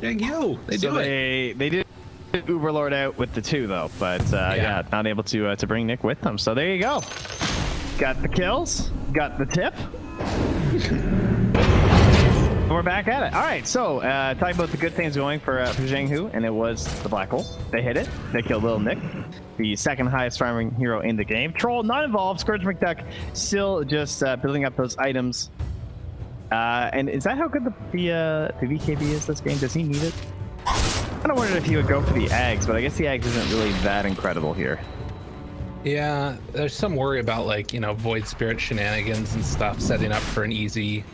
Thank you. They did Uberlord out with the 2 though, but yeah, not able to bring Nick with them. So there you go. Got the kills, got the tip. We're back at it. All right, so talking about the good things going for Jiang Hu, and it was the black hole. They hit it. They killed Little Nick, the second highest farming hero in the game. Troll not involved. Scourge McDuck still just building up those items. And is that how good the VKB is this game? Does he need it? I kind of wondered if he would go for the Ags, but I guess the Ags isn't really that incredible here. Yeah, there's some worry about like, you know, Void Spirit shenanigans and stuff, setting up for an easy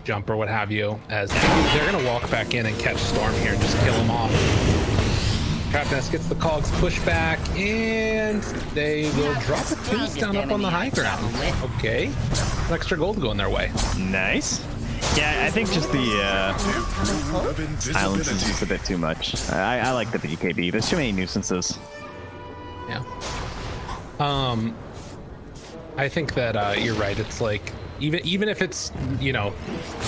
jump or what have you, as they're gonna walk back in and catch Storm here and just kill him off. Trapnest gets the cogs pushed back, and they will drop a tombstone up on the high ground. Okay, extra gold going their way. Nice. Yeah, I think just the silence is just a bit too much. I like the BKB. There's too many nuisances. Yeah. I think that you're right. It's like even if it's, you know,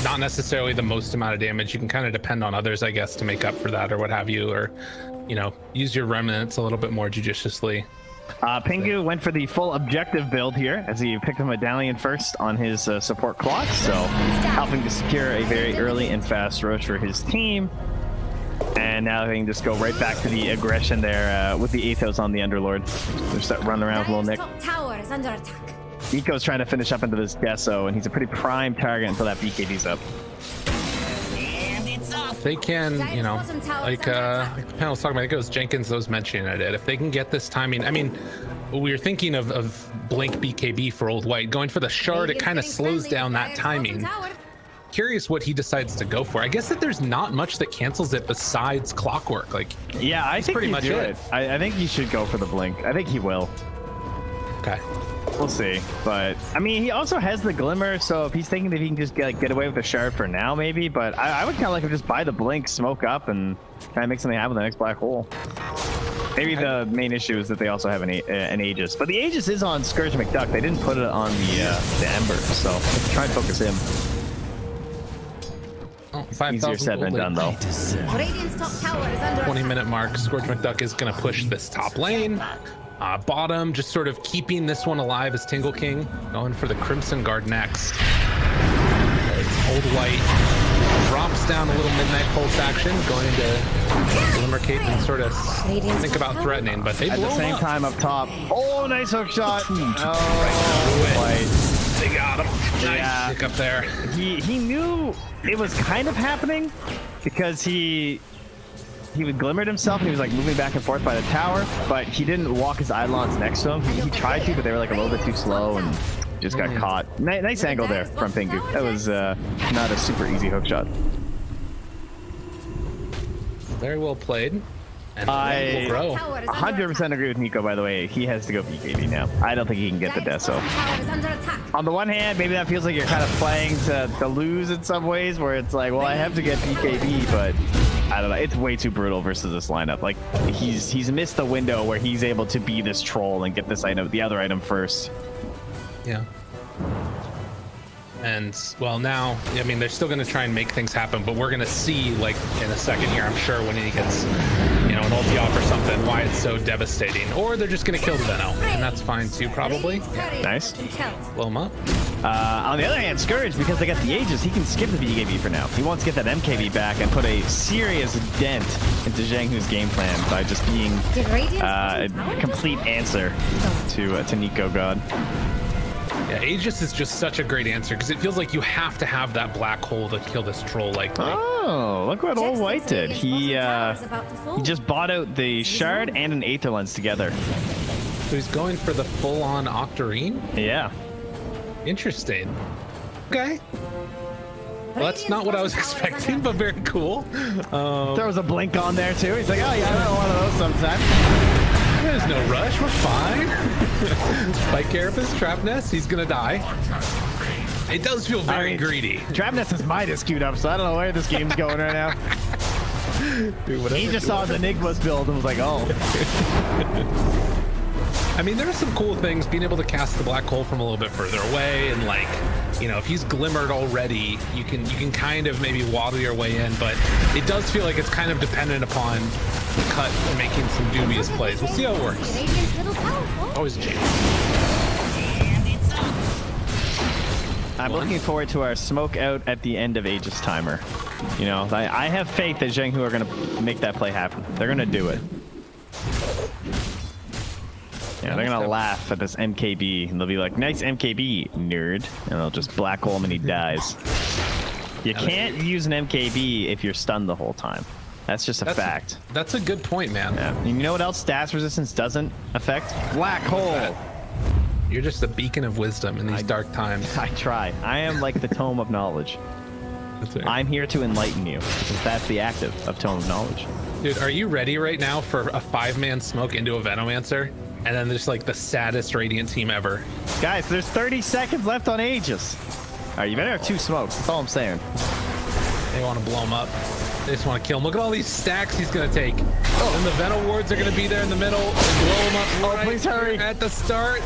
not necessarily the most amount of damage, you can kind of depend on others, I guess, to make up for that or what have you, or, you know, use your remnants a little bit more judiciously. Pingu went for the full objective build here as he picked a medallion first on his support clock, so helping to secure a very early and fast rush for his team. And now they can just go right back to the aggression there with the Athos on the Underlord. Just start running around with Little Nick. Tower is under attack. Eco's trying to finish up into this Deso, and he's a pretty prime target until that BKB's up. They can, you know, like the panel's talking about, I think it was Jenkins that was mentioning it. If they can get this timing, I mean, we were thinking of Blink BKB for Old White. Going for the shard, it kind of slows down that timing. Curious what he decides to go for. I guess that there's not much that cancels it besides Clockwork. Like, yeah, I think pretty much it. I think he should go for the Blink. I think he will. Okay. We'll see, but I mean, he also has the Glimmer, so if he's thinking that he can just get away with the shard for now, maybe. But I would kind of like him just buy the Blink, smoke up, and kind of make something happen with the next black hole. Maybe the main issue is that they also have an Aegis, but the Aegis is on Scourge McDuck. They didn't put it on the Ember, so try and focus him. Oh, Easier said than done, though. Radiant's top tower is under 20-minute mark. Scourge McDuck is going to push this top lane. Bottom, just sort of keeping this one alive as Tingle King, going for the Crimson Guard next. Old White drops down a little Midnight Pulse action, going to Glimmer Cape and sort of think about threatening, but they At blow the same up. time up top. Oh, nice hook shot. Oh, White. They got him. Nice Yeah. pick up there. He knew it was kind of happening because he glimmered himself and he was like moving back and forth by the tower, but he didn't walk his Eidolons next to him. He tried to, but they were like a little bit too slow and just got caught. Nice angle there from Pingu. That was not a super easy hook shot. Very well played. And I will grow. 100% agree with Nico, by the way. He has to go BKB now. I don't think he can get the Deso. tower is under attack. On the one hand, maybe that feels like you're kind of playing to lose in some ways, where it's like, well, I have to get BKB, but I don't know. It's way too brutal versus this lineup. Like, he's missed the window where he's able to be this troll and get this item, the other item first. Yeah. And, well, now, I mean, they're still going to try and make things happen, but we're going to see, like, in a second here, I'm sure, when he gets, you know, an ulti off or something, why it's so devastating. Or they're just going to kill the Veno, and that's fine, too, probably. Nice. Blow him up. On the other hand, Scourge, because they got the Aegis, he can skip the BKB for now. He wants to get that MKB back and put a serious dent into Jiang Hu's game plan by just being a complete answer to Nico God. Yeah, Aegis is just such a great answer because it feels like you have to have that black hole to kill this troll like me. Oh, look what Old White did. He just bought out the Shard and an Aether Lens together. So he's going for the full-on Octarine? Yeah. Interesting. Okay. Well, that's not what I was expecting, but very cool. Throws a blink on there too. He's like, oh yeah, I know one of those sometime. There's no rush, we're fine. Spike Carapace, Trap Nest, he's gonna die. It does feel very greedy. Trap Nest is Midas queued up, so I don't know where this game's going right now. Dude, He just saw the Enigma's build and was like, oh. I mean, there are some cool things, being able to cast the black hole from a little bit further away, and like, you know, if he's glimmered already, you can kind of maybe waddle your way in, but it does feel like it's kind of dependent upon the cut and making some dubious plays. We'll see how it works. Always a chance. I'm looking forward to our smoke out at the end of Aegis timer. You know, I have faith that Jiang Hu are going to make that play happen. They're going to do it. Yeah, they're gonna laugh at this MKB, and they'll be like, nice MKB, nerd. And they'll just black hole him and he dies. You can't use an MKB if you're stunned the whole time. That's just a fact. That's a good point, man. Yeah. And you know what else stats resistance doesn't affect? Black hole. You're just a beacon of wisdom in these dark times. I try. I am like the tome of knowledge. That's right. I'm here to enlighten you, because that's the active of tome of knowledge. Dude, are you ready right now for a 5-man smoke into a Venomancer? And then there's like the saddest Radiant team ever. Guys, there's 30 seconds left on Aegis. All right, you better have 2 smokes. That's all I'm saying. They want to blow him up. They just want to kill him. Look at all these stacks he's going to take. Oh, and the Veno wards are going to be there in the middle and blow him up right please hurry. at the start.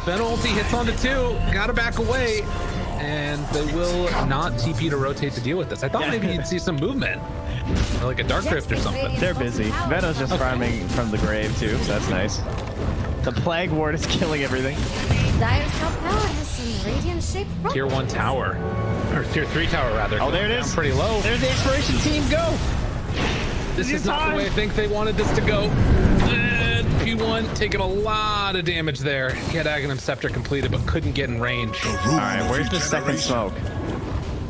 Veno ulti hits onto 2. Got to back away. And they will not TP to rotate to deal with this. I thought maybe you'd see some movement. Or like a Dark Rift or something. They're busy. Veno's just farming from the grave too, so that's nice. The Plague Ward is killing everything. Dire's top tower has some radiant shaped rock. Tier 1 tower. Or Tier 3 tower, rather. Oh, there it Down is. pretty low. There's the Exploration team. Go! This is not the way I think they wanted this to go. And P1 taking a lot of damage there. He had Aghanim Scepter completed, but couldn't get in range. All right, where's the second smoke?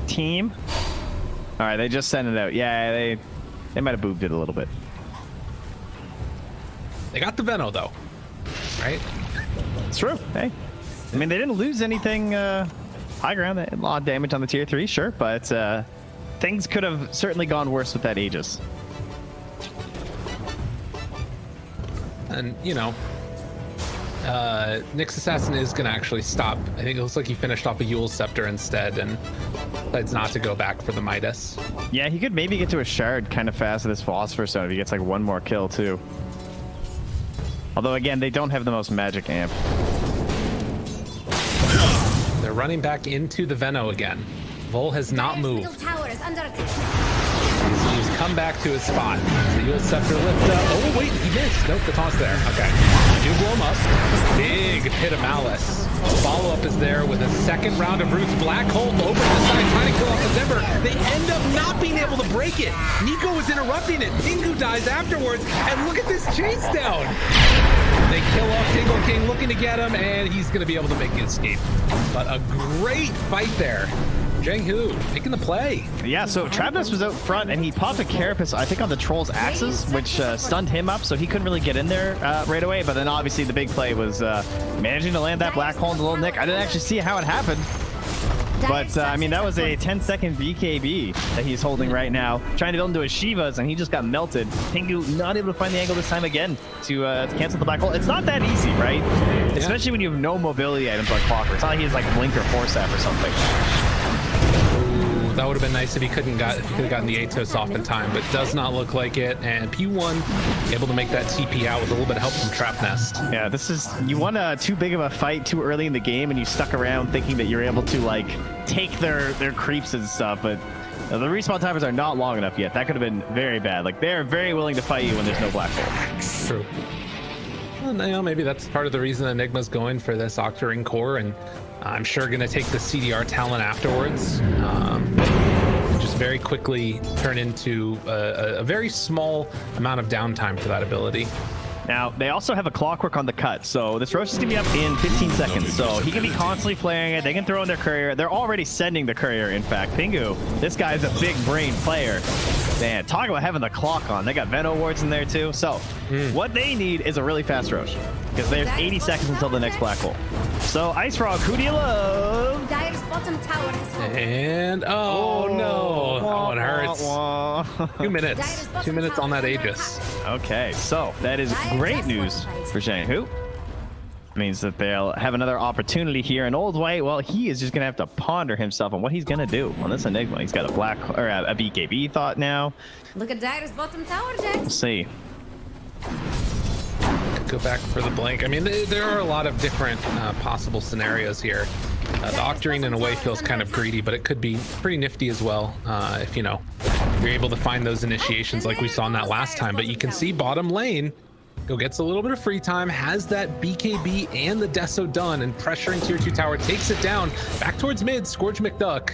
Team? All right, they just sent it out. Yeah, they might have boobed it a little bit. They got the Veno, though. Right? It's true. Hey, I mean, they didn't lose anything high ground. They had a lot of damage on the tier 3, sure, but things could have certainly gone worse with that Aegis. And, you know, Nyx Assassin is going to actually stop. I think it looks like he finished off a Yule's Scepter instead and decides not to go back for the Midas. Yeah, he could maybe get to a Shard kind of fast with his Philosopher's Stone if he gets like one more kill, too. Although, again, they don't have the most magic amp. They're running back into the Veno again. Vol has not moved. He's come back to his spot. The Yule Scepter lift up. Oh, wait, he missed. Nope, the toss there. Okay. Do blow him up. Big pit of malice. Follow-up is there with a second round of roots. Black hole over to the side, trying to kill off the Zimmer. They end up not being able to break it. Nico was interrupting it. Pingu dies afterwards. And look at this chase down. They kill off Tingle King, looking to get him, and he's going to be able to make the escape. But a great fight there. Jiang Hu making the play. Yeah, so Trapnest was out front, and he popped a Carapace, I think, on the Troll's axes, which stunned him up, so he couldn't really get in there right away. But then obviously the big play was managing to land that black hole in the little nick. I didn't actually see how it happened. But, I mean, that was a 10-second BKB that he's holding right now. Trying to build into his Shivas, and he just got melted. Pingu not able to find the angle this time again to cancel the black hole. It's not that easy, right? Yeah. Especially when you have no mobility items like Clockwork. It's not like he has, like, Blink or Force Staff or something. That would have been nice if he could have gotten the Atos off in time, but does not look like it. And P1 able to make that TP out with a little bit of help from Trapnest. Yeah, this is, you won too big of a fight too early in the game, and you stuck around thinking that you're able to like take their creeps and stuff, but the respawn timers are not long enough yet. That could have been very bad. Like, they're very willing to fight you when there's no black hole. True. Well, you know, maybe that's part of the reason Enigma's going for this Octarine core, and I'm sure going to take the CDR talent afterwards. Just very quickly turn into a very small amount of downtime for that ability. Now, they also have a Clockwork on the cut, so this Rosh is going to be up in 15 seconds, so he can be constantly flaring it. They can throw in their courier. They're already sending the courier, in fact. Pingu, this guy's a big brain player. Man, talk about having the clock on. They got Veno wards in there, too. So, what they need is a really fast Rosh, because there's 80 seconds until the next black hole. So, Ice Frog, who do you love? Dire's bottom tower has fallen. And, oh no, that one hurts. 2 minutes. 2 minutes on that Aegis. Okay, so that is great news for Jiang Hu. Means that they'll have another opportunity here. And Old White, well, he is just gonna have to ponder himself on what he's gonna do on this Enigma. He's got a black or a BKB thought now. Look at Dire's bottom tower, Jack. We'll see. Go back for the blink. I mean, there are a lot of different possible scenarios here. The Octarine in a way feels kind of greedy, but it could be pretty nifty as well if, you know, you're able to find those initiations like we saw in that last time. But you can see bottom lane go gets a little bit of free time, has that BKB and the Deso done, and pressuring tier 2 tower, takes it down back towards mid. Scourge McDuck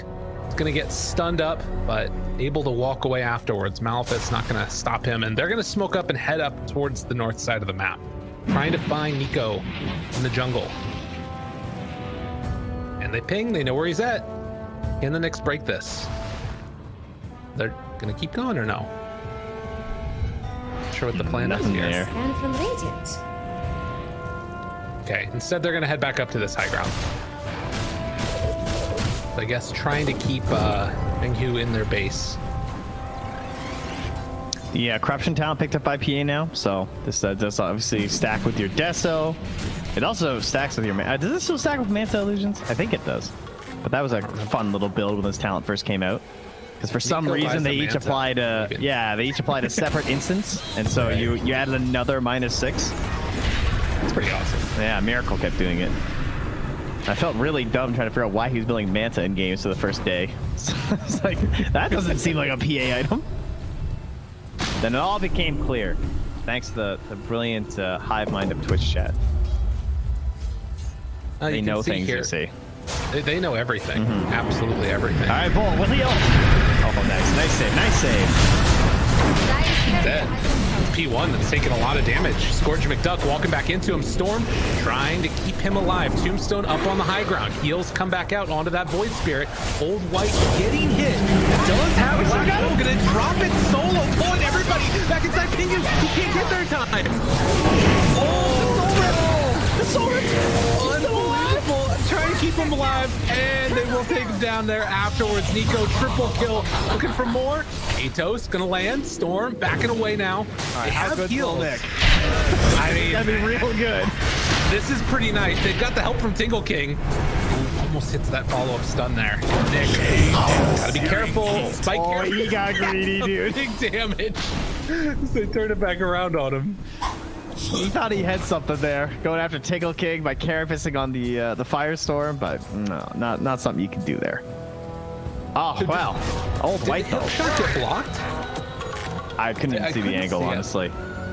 is going to get stunned up, but able to walk away afterwards. Malphite's not going to stop him, and they're going to smoke up and head up towards the north side of the map, trying to find Nico in the jungle. And they ping, they know where he's at. Can the Knicks break this? They're gonna keep going or no? Not sure what the plan is here. And from Radiant. Okay, instead they're gonna head back up to this high ground. So I guess trying to keep Jiang Hu in their base. Yeah, Corruption Talent picked up by PA now, so this does obviously stack with your Deso. It also stacks with your does this still stack with Manta Illusions? I think it does. But that was a fun little build when this talent first came out. Because for some reason they each applied a separate instance, and so you added another -6. That's pretty awesome. Yeah, Miracle kept doing it. I felt really dumb trying to figure out why he was building Manta in games for the first day. So it's like, that doesn't seem like a PA item. Then it all became clear, thanks to the brilliant hive mind of Twitch chat. They know things, you see. They know everything. Absolutely everything. All right, Bull, with the ult. Oh, nice save, nice save. Dead. P1 that's taking a lot of damage. Scourge McDuck walking back into him. Storm trying to keep him alive. Tombstone up on the high ground. Heals come back out onto that Void Spirit. Old White getting hit. Does have it. Gonna drop it solo. Pulling everybody back inside Pingu. He can't get there in time. Oh, the Soul Rip. Unbelievable. Trying to keep him alive, and they will take him down there afterwards. Nico triple kill. Looking for more. Atos gonna land. Storm backing away now. All right, how good heals. Nick? I mean, that'd be real good. This is pretty nice. They've got the help from Tingle King. Ooh, almost hits that follow-up stun there. Nick, gotta be careful. Spike here. He got greedy, dude. Big damage. They turn it back around on him. He thought he had something there, going after Tickle King by carapacing on the Firestorm, but no, not something you can do there. Oh wow, old white though. Shot get blocked? I couldn't see the angle, honestly.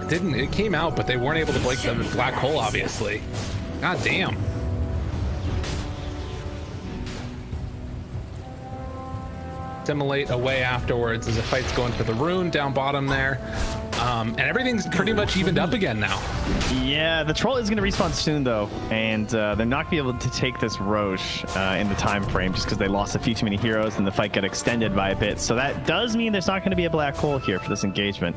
It came out, but they weren't able to break the black hole, obviously. God damn. Simulate away afterwards as the fight's going for the rune down bottom there. And everything's pretty much evened up again now. Yeah, the troll is going to respawn soon though, and they're not going to be able to take this Roche in the time frame just because they lost a few too many heroes and the fight got extended by a bit. So that does mean there's not going to be a black hole here for this engagement.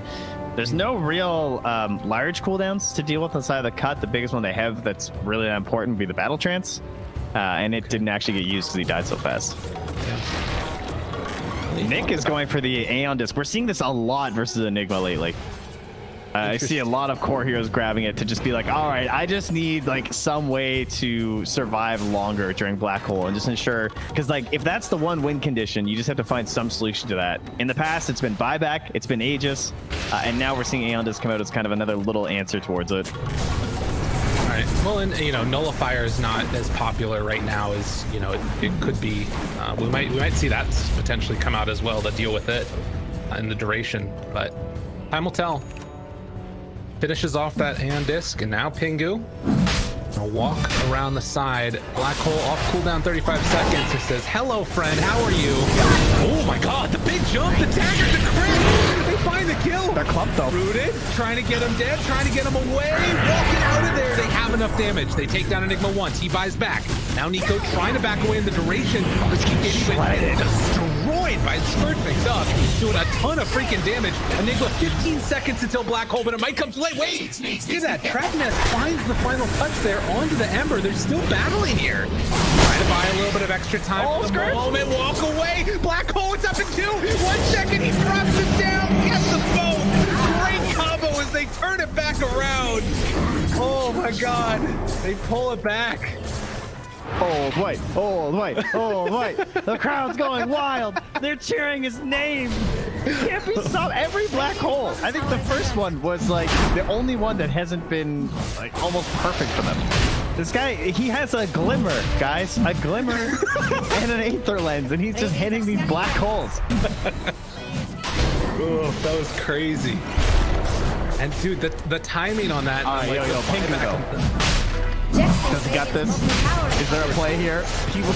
There's no real large cooldowns to deal with inside of the cut. The biggest one they have that's really that important would be the battle trance, and it didn't actually get used because he died so fast. Yeah. Nick is going for the Aeon Disc. We're seeing this a lot versus Enigma lately. I see a lot of core heroes grabbing it to just be like, all right, I just need like some way to survive longer during Black Hole and just ensure, because like if that's the one win condition, you just have to find some solution to that. In the past, it's been buyback, it's been Aegis, and now we're seeing Aeon Disc come out as kind of another little answer towards it. All right. Well, and you know, Nullifier is not as popular right now as it could be. We might see that potentially come out as well to deal with it in the duration, but time will tell. Finishes off that Aeon Disc, and now Pingu. A walk around the side. Black hole off cooldown 35 seconds. It says, hello, friend. How are you? Oh, my God. The big jump. The dagger, the crit. They find the kill. They're clumped, though. Rooted. Trying to get him dead. Trying to get him away. Walking out of there. They have enough damage. They take down Enigma once. He buys back. Now Nico trying to back away in the duration. But he's getting destroyed by Perfect Duck. Doing a ton of freaking damage. Enigma 15 seconds until Black Hole, but it might come too late. Wait. Look at that. Trap Nest finds the final touch there onto the Ember. They're still battling here. Trying to buy a little bit of extra time for the moment. Walk away. Black Hole, it's up in 2. 1 second. He drops it down. Gets the boat. Great combo as they turn it back around. Oh my God. They pull it back. Old white, old white, old white. The crowd's going wild. They're cheering his name. It can't be stopped. Every Black Hole. I think the first one was like the only one that hasn't been like almost perfect for them. This guy, he has a glimmer, guys. A glimmer and an Aether Lens, and he's just hitting these black holes. Oh, that was crazy. And dude, the timing on that. Pingu though. Does he got this? Is there a play here? He was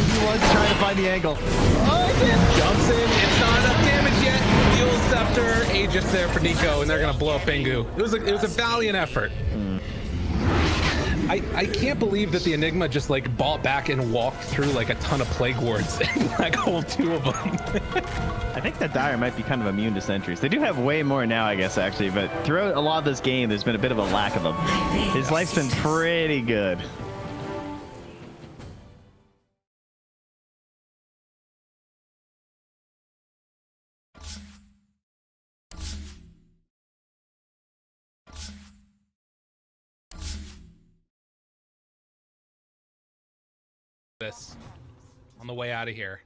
trying to find the angle. Oh, jumps in. It's not enough damage yet. Fuel Scepter, Aegis there for Nico, and they're gonna blow up Pingu. It was a valiant effort. I can't believe that the Enigma just like bought back and walked through like a ton of Plague Wards and Black Hole 2 of them. I think that Dire might be kind of immune to sentries. They do have way more now, I guess, actually, but throughout a lot of this game, there's been a bit of a lack of them. His life's been pretty good. This on the way out of here,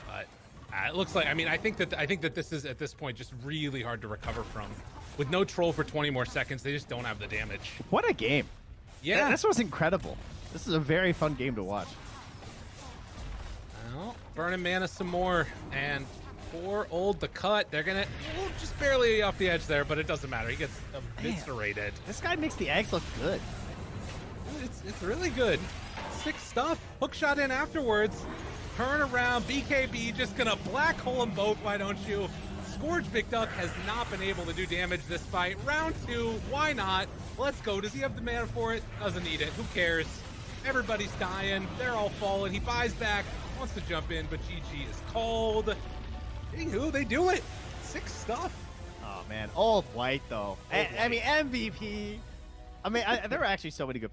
but it looks like, I think that this is at this point just really hard to recover from. With no troll for 20 more seconds, they just don't have the damage. What a game. Yeah, this was incredible. This is a very fun game to watch. Well, burning mana some more, and poor old Docot, they're gonna just barely off the edge there, but it doesn't matter. He gets eviscerated. This guy makes the Ags look good. It's really good. Sick stuff. Hook shot in afterwards. Turn around. BKB just gonna black hole them both. Why don't you? Scourge Big Duck has not been able to do damage this fight. Round 2. Why not? Let's go. Does he have the mana for it? Doesn't need it. Who cares? Everybody's dying. They're all falling. He buys back. Wants to jump in, but GG is called. Anywho, they do it. Sick stuff. Oh man, old white though. I mean MVP. I mean, there were actually so many good